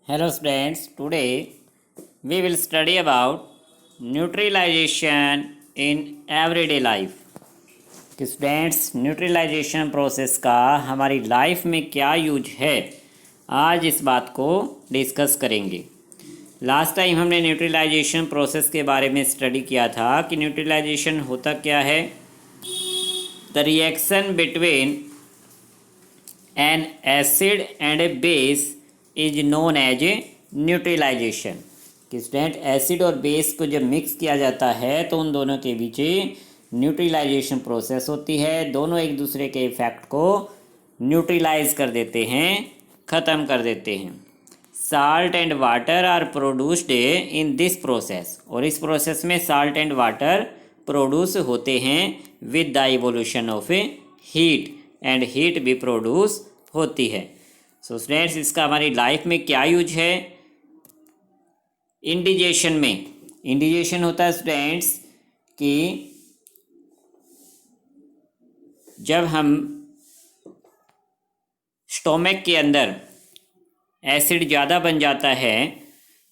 Hello students, today we will study about neutralization in everyday life. कि students neutralisation process का हमारी life में क्या यूज है, आज इस बात को डिस्कस करेंगे। लास्ट टाइम हमने न्यूट्रलाइजेशन प्रोसेस के बारे में स्टडी किया था कि न्यूट्रलाइजेशन होता क्या है। The reaction between an acid and a base is known as a neutralisation. कि स्टूडेंट एसिड और बेस को जब मिक्स किया जाता है तो उन दोनों के बीच न्यूट्रलाइजेशन प्रोसेस होती है। दोनों एक दूसरे के इफेक्ट को न्यूट्रलाइज कर देते हैं, ख़त्म कर देते हैं। Salt and water are produced in this process, और इस प्रोसेस में साल्ट एंड वाटर प्रोड्यूस होते हैं with the evolution of A heat, and heat भी प्रोड्यूस होती है। सो स्टूडेंट्स, इसका हमारी लाइफ में क्या यूज है। इंडिजेशन में, इंडिजेशन होता है स्टूडेंट्स कि जब हम स्टोमक के अंदर एसिड ज़्यादा बन जाता है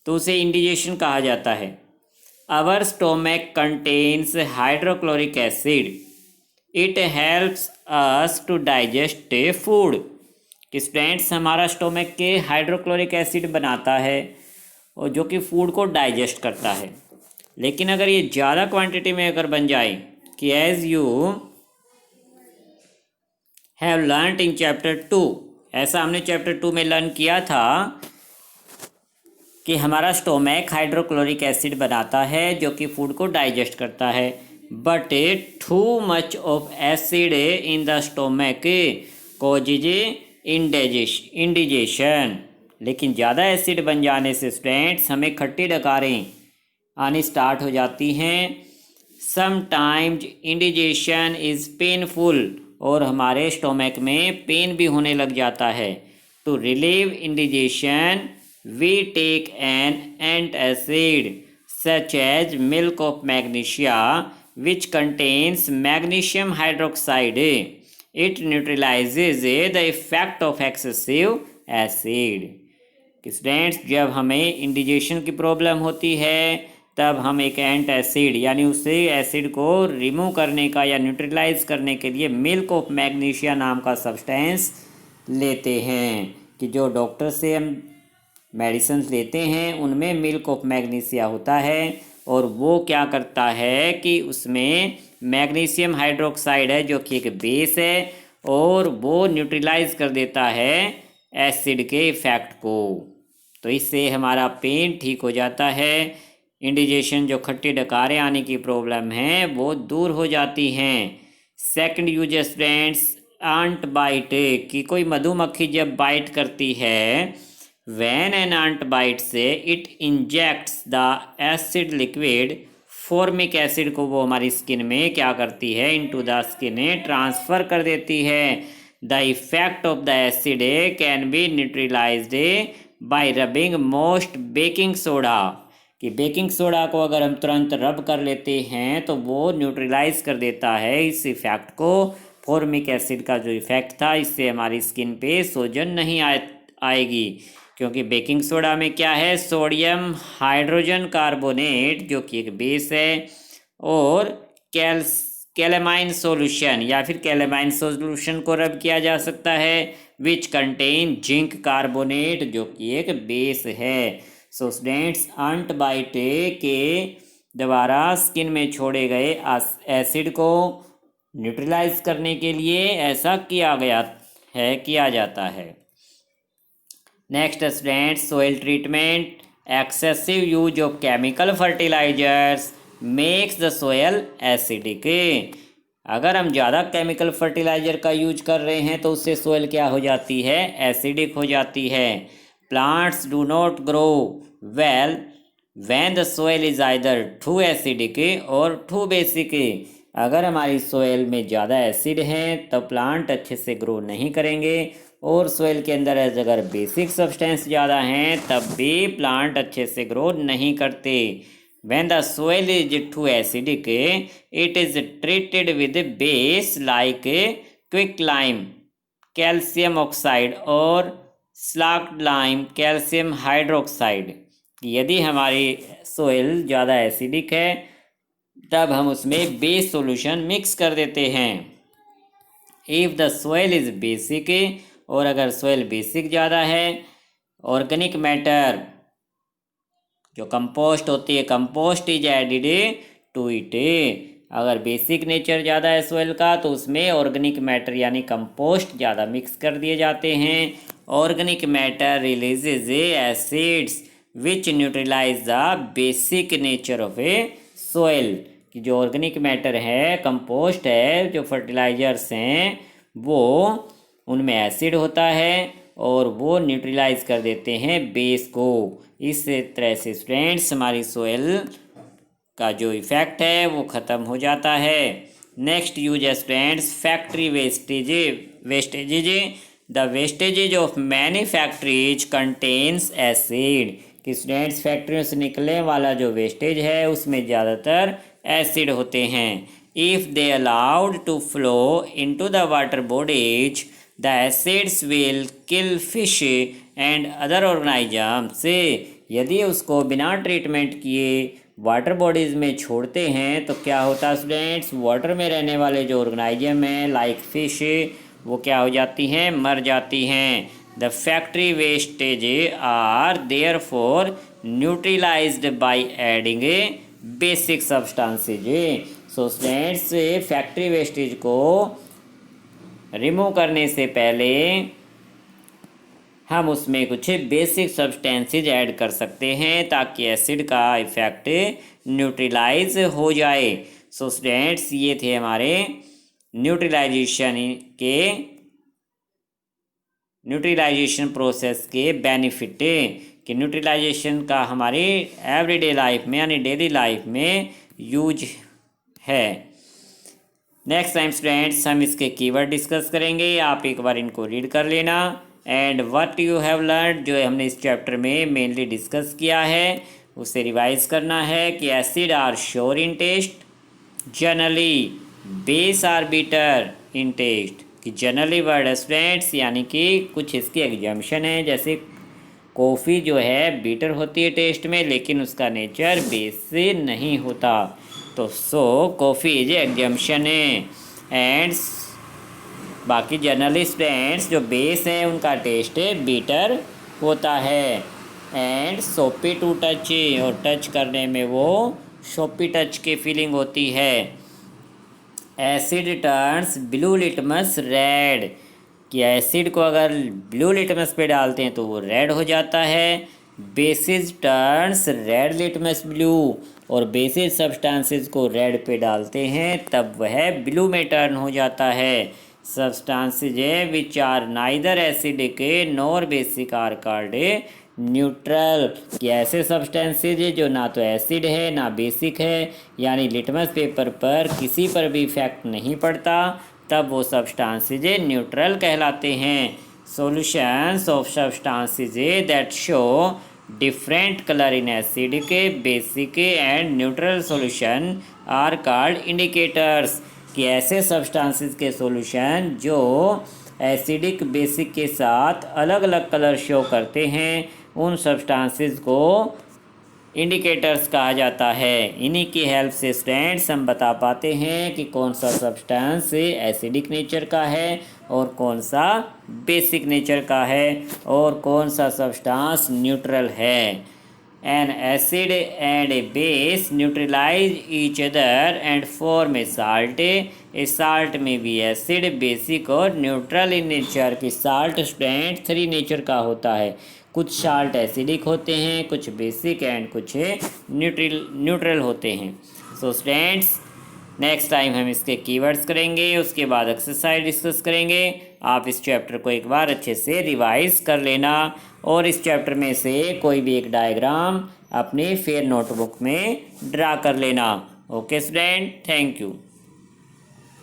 तो उसे इंडिजेशन कहा जाता है। Our stomach contains hydrochloric acid, it helps us to digest food. कि स्टूडेंट्स, हमारा स्टोमक के हाइड्रोक्लोरिक एसिड बनाता है और जो कि फूड को डाइजेस्ट करता है। लेकिन अगर ये ज़्यादा क्वांटिटी में अगर बन जाए, कि as you have learned in chapter 2, ऐसा हमने चैप्टर 2 में लर्न किया था कि हमारा स्टोमक हाइड्रोक्लोरिक एसिड बनाता है जो कि फूड को डाइजेस्ट करता है। But too much of acid in the stomach causes indigestion. लेकिन ज़्यादा एसिड बन जाने से स्टूडेंट्स हमें खट्टी डकारें आनी स्टार्ट हो जाती हैं। समटाइम्स इंडिजेशन इज़ पेनफुल, और हमारे स्टोमक में पेन भी होने लग जाता है। To relieve indigestion we take an antacid such as milk of magnesia which contains magnesium hydroxide. It neutralizes the effect of excessive acid. Students, जब हमें इंडिजेशन की प्रॉब्लम होती है तब हम एक एंट एसिड यानी उसे एसिड को रिमूव करने का या न्यूट्रलाइज करने के लिए मिल्क ऑफ मैग्नीशिया नाम का सब्सटेंस लेते हैं। कि जो डॉक्टर से हम मेडिसिन लेते हैं उनमें मिल्क ऑफ मैग्नीशिया होता है, और वो क्या करता है कि उसमें मैग्नीशियम हाइड्रोक्साइड है जो कि एक बेस है, और वो न्यूट्रलाइज कर देता है एसिड के इफ़ेक्ट को। तो इससे हमारा पेन ठीक हो जाता है। इंडिजेशन जो खट्टी डकारें आने की प्रॉब्लम है वो दूर हो जाती हैं। Second use students, ant bite. कि कोई मधुमक्खी जब बाइट करती है, when an ant bites it injects the acid liquid, formic acid को वो हमारी स्किन में क्या करती है, इनटू द स्किन ट्रांसफ़र कर देती है। The effect of the acid can be neutralised bye rubbing most baking soda. कि बेकिंग सोडा को अगर हम तुरंत रब कर लेते हैं तो वो न्यूट्रलाइज कर देता है इस इफ़ेक्ट को। फॉर्मिक एसिड का जो इफ़ेक्ट था, इससे हमारी स्किन पे सोजन नहीं आएगी, क्योंकि बेकिंग सोडा में क्या है, सोडियम हाइड्रोजन कार्बोनेट जो कि एक बेस है, और कैलेमाइन सॉल्यूशन या फिर कैलेमाइन सॉल्यूशन को रब किया जा सकता है विच कंटेन जिंक कार्बोनेट जो कि एक बेस है। सो स्टूडेंट्स, अंट बाइट के द्वारा स्किन में छोड़े गए एसिड को न्यूट्रलाइज करने के लिए ऐसा किया जाता है। Next students, soil treatment. Excessive use of chemical fertilisers makes the soil acidic. अगर हम ज़्यादा केमिकल फर्टिलाइजर का यूज कर रहे हैं तो उससे सोयल क्या हो जाती है, एसिडिक हो जाती है। Plants do not grow well when the soil is either too acidic or too basic. अगर हमारी सोयल में ज़्यादा एसिड है तो प्लांट अच्छे से ग्रो नहीं करेंगे, और सोइल के अंदर अगर बेसिक सब्सटेंस ज़्यादा हैं तब भी प्लांट अच्छे से ग्रो नहीं करते। When the soil is too acidic, it is treated with a base like quicklime, calcium oxide or slaked lime calcium hydroxide. यदि हमारी सोइल ज़्यादा एसिडिक है तब हम उसमें बेस सॉल्यूशन मिक्स कर देते हैं। If the soil is basic, और अगर सोइल बेसिक ज़्यादा है, ऑर्गेनिक मैटर जो कंपोस्ट होती है, compost is added to it. अगर बेसिक नेचर ज़्यादा है सोइल का तो उसमें ऑर्गेनिक मैटर यानी कंपोस्ट ज़्यादा मिक्स कर दिए जाते हैं। Organic matter releases acids which neutralise the basic nature of a soil. कि जो ऑर्गेनिक मैटर है, कंपोस्ट है, जो फर्टिलाइजर्स हैं, वो उनमें एसिड होता है और वो न्यूट्रलाइज कर देते हैं बेस को। इस तरह से स्टूडेंट्स हमारी सोइल का जो इफ़ेक्ट है वो ख़त्म हो जाता है। नेक्स्ट यूज है students factory wastages. The wastages of many factories contains acid. कि स्टूडेंट्स फैक्ट्रियों से निकलने वाला जो वेस्टेज है उसमें ज़्यादातर एसिड होते हैं। If they allowed to flow into the water bodies the acids will kill fish and other organisms. यदि उसको बिना ट्रीटमेंट किए वाटर बॉडीज़ में छोड़ते हैं तो क्या होता है स्टूडेंट्स, वाटर में रहने वाले जो ऑर्गेनिजम हैं लाइक फिश, वो क्या हो जाती हैं, मर जाती हैं। The factory wastage are therefore neutralised by adding a basic substances. So students factory wastage को रिमूव करने से पहले हम उसमें कुछ बेसिक सब्सटेंसेज ऐड कर सकते हैं ताकि एसिड का इफ़ेक्ट न्यूट्रलाइज हो जाए। सो स्टूडेंट्स ये थे हमारे न्यूट्रलाइजेशन प्रोसेस के बेनिफिट। कि न्यूट्रलाइजेशन का हमारी एवरीडे लाइफ में यानी डेली लाइफ में यूज है। नेक्स्ट टाइम स्टूडेंट्स हम इसके कीवर्ड डिस्कस करेंगे, आप एक बार इनको रीड कर लेना। And what you have learn, जो हमने इस चैप्टर में मेनली डिस्कस किया है उसे रिवाइज करना है। कि acid are sour in taste, generally base are bitter in taste. कि जनरली वर्ड स्टूडेंट्स यानी कि कुछ इसकी एग्जाम्पशन है, जैसे कॉफ़ी जो है बीटर होती है टेस्ट में लेकिन उसका नेचर बेस से नहीं होता, तो सो कॉफ़ी इज एग्जाम्पशन है। एंड बाकी जनरली स्टूडेंट्स जो बेस है उनका टेस्ट बीटर होता है। एंड सोपी टू टच, और टच करने में वो सोपी टच की फीलिंग होती है। Asset turns blue litmus red. कि एसिड को अगर ब्लू लिटमस पे डालते हैं तो वो रेड हो जाता है। Basis turns red litmus blue, और बेसिस सब्सटेंसेस को रेड पे डालते हैं तब वह ब्लू में टर्न हो जाता है। Substances which are neither acidic nor basic are called neutral. कि ऐसे सब्सटेंसेज जो ना तो एसिड है ना बेसिक है, यानी लिटमस पेपर पर किसी पर भी इफेक्ट नहीं पड़ता, तब वो सब्सटेंसेज न्यूट्रल कहलाते हैं। Solutions of substances that show different colour in acidic, basic and neutral solution are called indicators. कि ऐसे सब्सटेंसेस के सॉल्यूशन जो एसिडिक बेसिक के साथ अलग अलग कलर शो करते हैं उन सब्सटेंसेस को इंडिकेटर्स कहा जाता है। इन्हीं की हेल्प से स्टूडेंट्स हम बता पाते हैं कि कौन सा सब्सटेंस एसिडिक नेचर का है और कौन सा बेसिक नेचर का है और कौन सा सब्सटेंस न्यूट्रल है। An acid and a base neutralize each other and form a salt. A salt may be acid, basic और neutral in nature। की साल्ट स्टूडेंट 3 नेचर का होता है। कुछ साल्ट एसिडिक होते हैं, कुछ बेसिक एंड कुछ न्यूट्रल होते हैं। सो स्टूडेंट्स नेक्स्ट टाइम हम इसके कीवर्ड्स करेंगे, उसके बाद एक्सरसाइज डिस्कस करेंगे। आप इस चैप्टर को एक बार अच्छे से रिवाइज कर लेना और इस चैप्टर में से कोई भी एक डायग्राम अपनी फेयर नोटबुक में ड्रा कर लेना। Okay student, thank you.